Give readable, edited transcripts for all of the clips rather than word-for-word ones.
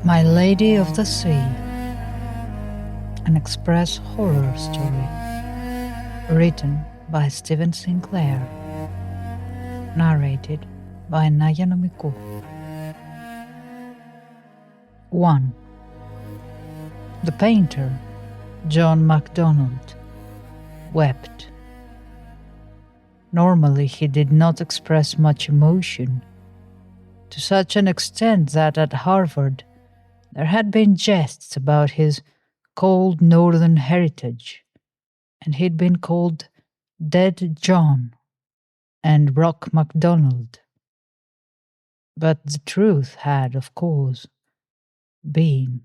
My Lady of the Sea, an express horror story, written by Stephen Sinclair, narrated by Naya Nomikou. 1. The painter, John MacDonald, wept. Normally he did not express much emotion, to such an extent that at Harvard there had been jests about his cold northern heritage, and he'd been called Dead John and Rock MacDonald. But the truth had, of course, been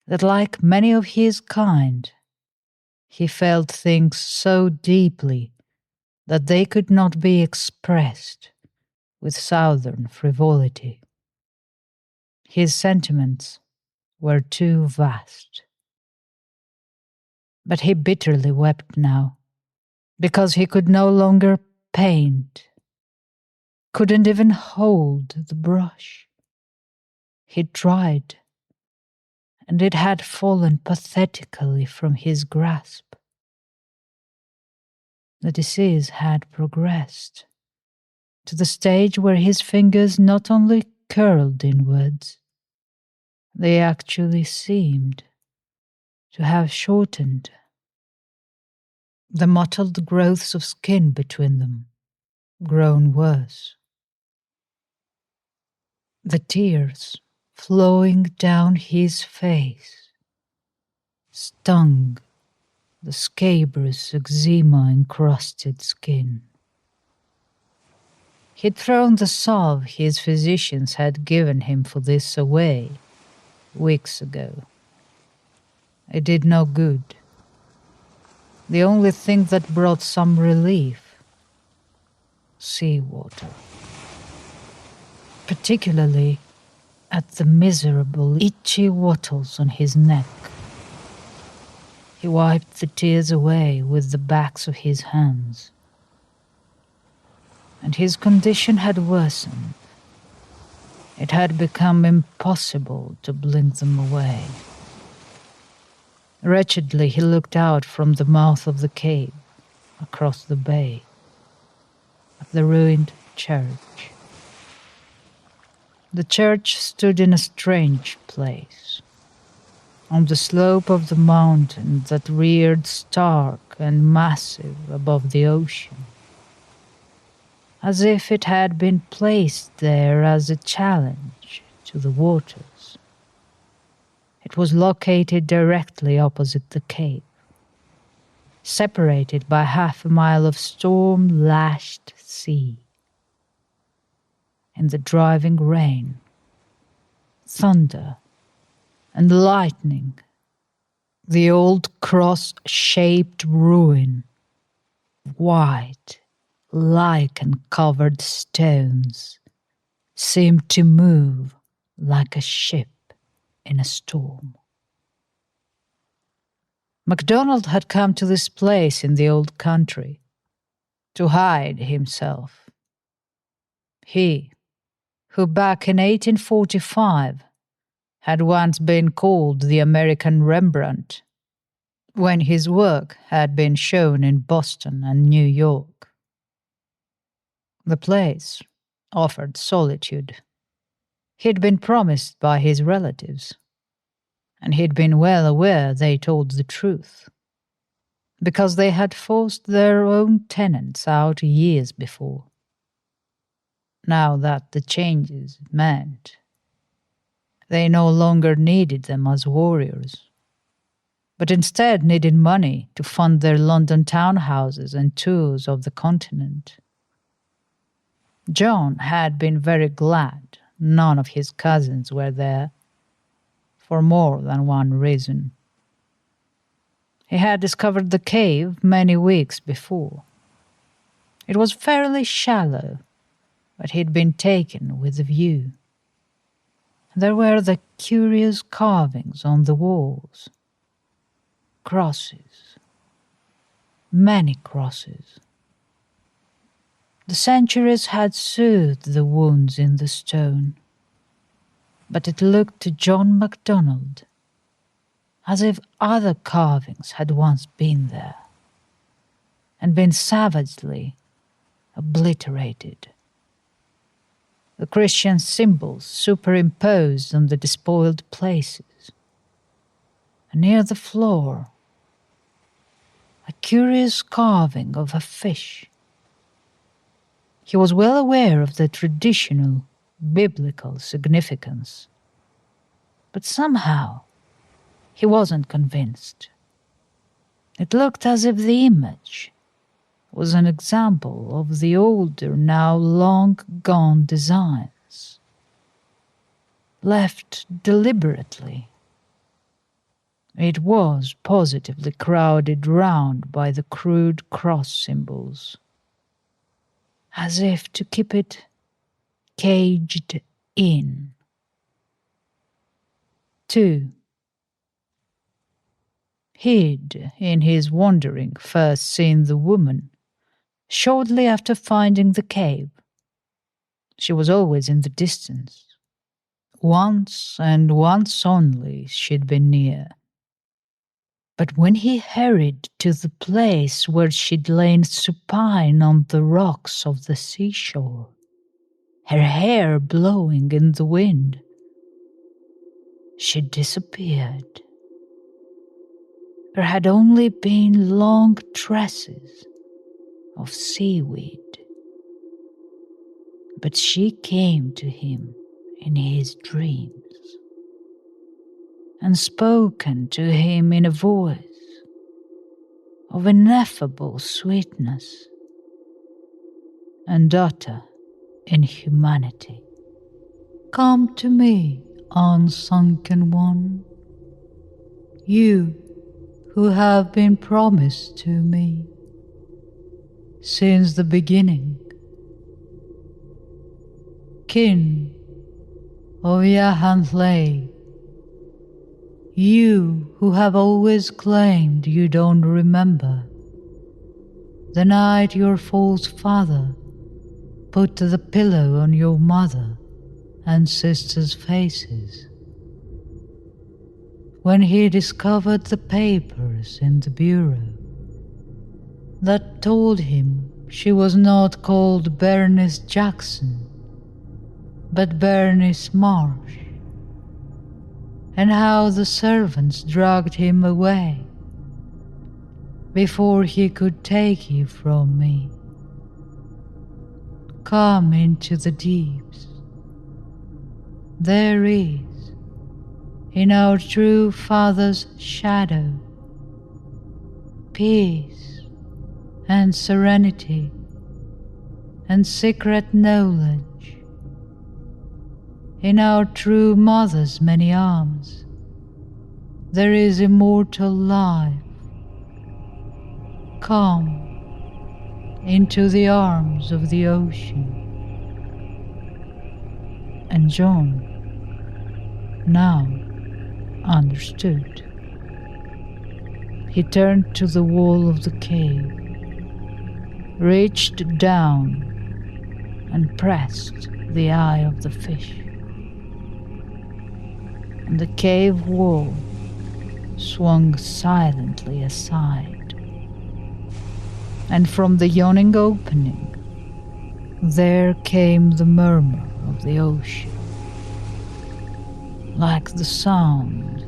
that, like many of his kind, he felt things so deeply that they could not be expressed with southern frivolity. His sentiments were too vast. But he bitterly wept now, because he could no longer paint, couldn't even hold the brush. He tried, and it had fallen pathetically from his grasp. The disease had progressed to the stage where his fingers not only curled inwards, they actually seemed to have shortened. The mottled growths of skin between them grown worse. The tears flowing down his face stung the scabrous eczema-encrusted skin. He'd thrown the salve his physicians had given him for this away weeks ago. It did no good. The only thing that brought some relief: seawater. Particularly at the miserable itchy wattles on his neck. He wiped the tears away with the backs of his hands. And his condition had worsened. It had become impossible to blink them away. Wretchedly he looked out from the mouth of the cave, across the bay, at the ruined church. The church stood in a strange place, on the slope of the mountain that reared stark and massive above the ocean, as if it had been placed there as a challenge to the waters. It was located directly opposite the cave, separated by half a mile of storm-lashed sea. In the driving rain, thunder, and lightning, the old cross-shaped ruin, white, lichen-covered stones, seemed to move like a ship in a storm. MacDonald had come to this place in the old country to hide himself. He, who back in 1845 had once been called the American Rembrandt, when his work had been shown in Boston and New York. The place offered solitude. He'd been promised by his relatives, and he'd been well aware they told the truth, because they had forced their own tenants out years before. Now that the changes meant they no longer needed them as warriors, but instead needed money to fund their London townhouses and tours of the continent. John had been very glad none of his cousins were there, for more than one reason. He had discovered the cave many weeks before. It was fairly shallow, but he'd been taken with the view. There were the curious carvings on the walls. Crosses. Many crosses. The centuries had soothed the wounds in the stone, but it looked to John MacDonald as if other carvings had once been there and been savagely obliterated. The Christian symbols superimposed on the despoiled places, and near the floor, a curious carving of a fish. He was well aware of the traditional biblical significance, but somehow he wasn't convinced. It looked as if the image was an example of the older, now long gone designs, left deliberately. It was positively crowded round by the crude cross symbols, as if to keep it caged in. 2. He'd, in his wandering, first seen the woman shortly after finding the cave. She was always in the distance. Once, and once only, she'd been near. But when he hurried to the place where she'd lain supine on the rocks of the seashore, her hair blowing in the wind, she disappeared. There had only been long tresses of seaweed. But she came to him in his dreams and spoken to him in a voice of ineffable sweetness and utter inhumanity. Come to me, unsunken one, you who have been promised to me since the beginning. Kin of Yahantley, you who have always claimed you don't remember the night your false father put the pillow on your mother and sister's faces, when he discovered the papers in the bureau that told him she was not called Bernice Jackson, but Bernice Marsh, and how the servants dragged him away before he could take you from me. Come into the deeps. There is, in our true Father's shadow, peace and serenity and secret knowledge. In our true Mother's many arms, there is immortal life. Come into the arms of the ocean. And John now understood. He turned to the wall of the cave, reached down, and pressed the eye of the fish. And the cave wall swung silently aside, and from the yawning opening there came the murmur of the ocean, like the sound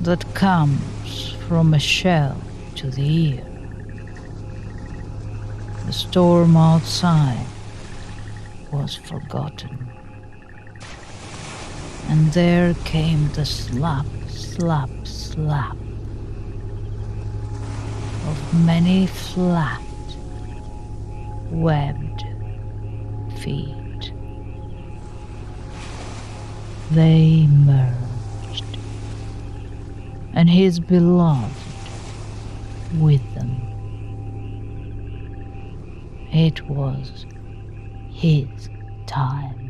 that comes from a shell to the ear. The storm outside was forgotten, and there came the slap, slap, slap of many flat, webbed feet. They merged, and his beloved with them. It was his time.